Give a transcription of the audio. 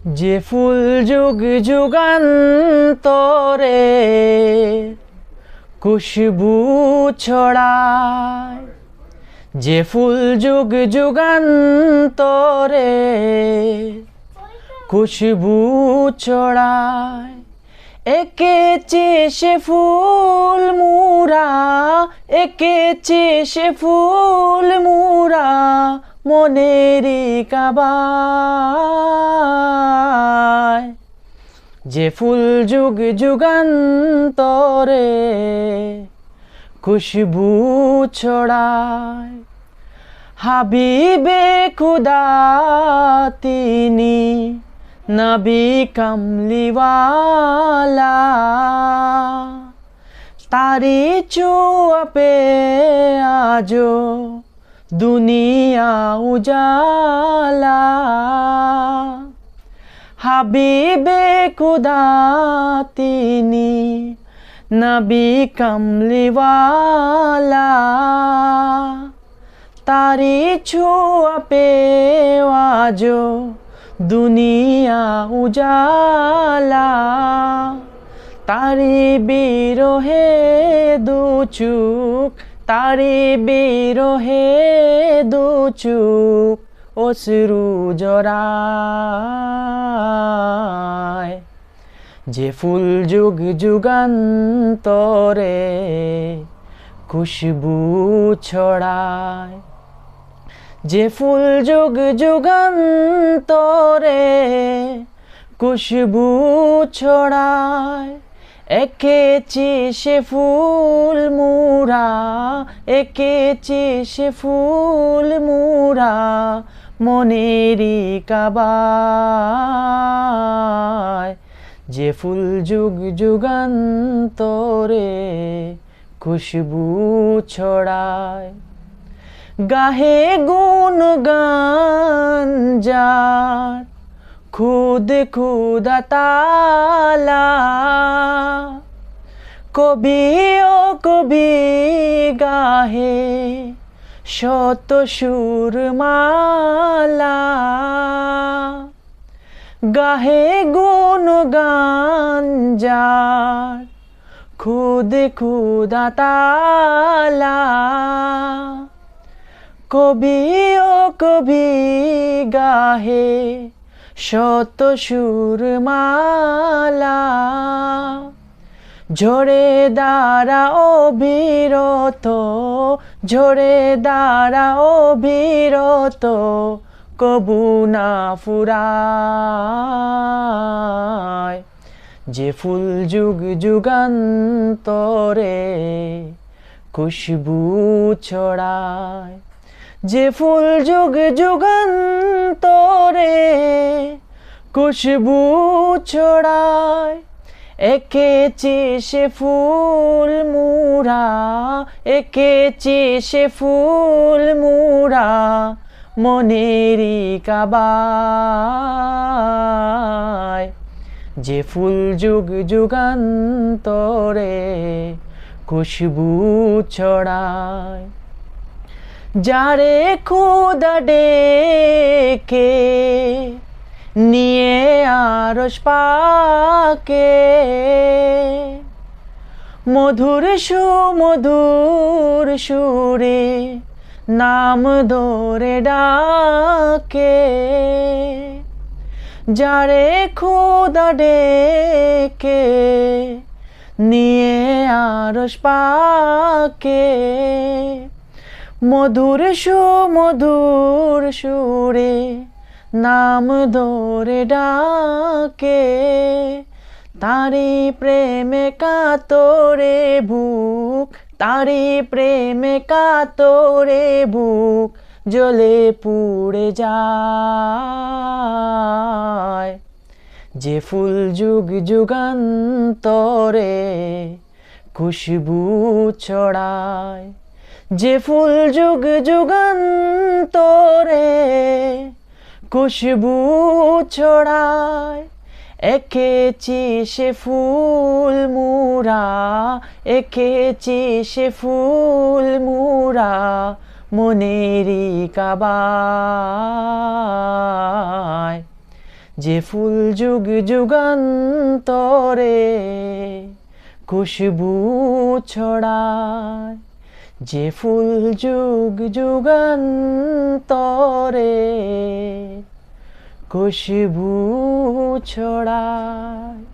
যে ফুল যুগ যুগান্তরে খুশবু ছড়ায়, যে ফুল যুগ যুগান্তরে খুশবু ছড়ায়, এঁকেছে সে ফুল মুরা, এঁকেছে সে ফুল মুরা মনেরই কাবায়। যে ফুল যুগ যুগান্তরে খুশবু ছড়ায়, হাবিবে খুদা তিনি নবী কামলিওয়ালা, তারি ছোঁয়া পে আজো দুনিয়া উজালা। হাবিবে খুদা তিনি নবী কামলিওয়ালা, তারি ছোঁয়া পে আজো দুনিয়া উজালা। তারি বিরহে দু চোখ, তারি বিরহে দু চোখ অশ্রু জড়ায়। যে ফুল যুগ যুগান্তরে খুশবু ছড়ায়, যে ফুল যুগ যুগান্তরে খুশবু ছড়ায়, এঁকেছি সে ফুল মুরা, এঁকেছি সে ফুল মুরা মনেরই কাবায়। যে ফুল যুগ যুগান্তরে খুশবু ছড়ায়, গাহে গুণগান যার খুদ খুদা তালা, কবি ও কবি গাহে শত সুরমালা। গাহে গুণগান যার খুদ খুদা তালা, কবি ও কবি গাহে শত সুরমালা। ঝরে দ্বারা অবিরত, ঝরে দ্বারা অবিরত কবু না ফুরায়। যে ফুল যুগ যুগান্তরে খুশবু ছড়ায়, যে ফুল যুগ যুগান্তরে খুশবু ছড়ায়, এঁকেছি সে ফুল মুরা, এঁকেছি সে ফুল মুরা মনেরই কাবায়। যে ফুল যুগ যুগান্তরে খুশবু ছড়ায়, যারে খুদা ডেকে নিয়ে আরশ পাকে, মধুর সুমধুর সুরে নাম ধরে ডাকে। যারে খুদা ডেকে নিয়ে আরশ পাকে, মধুর সুমধুর সুরে নাম ধরে ডাকে। তারি প্রেমে কাতরে বুক, তারি প্রেমে কাতরে বুক জ্বলে পুড়ে যায়। যে ফুল যুগ যুগান্তরে খুশবু ছড়ায়, যে ফুল যুগ যুগান্তরে খুশবু ছড়ায়, এঁকেছি সে ফুল মুরা, এঁকেছি সে ফুল মুরা মনেরই কাবায়। যে ফুল যুগ যুগান্তরে খুশবু ছড়ায়, যে ফুল যুগ যুগান্তরে খুশবু ছড়ায়।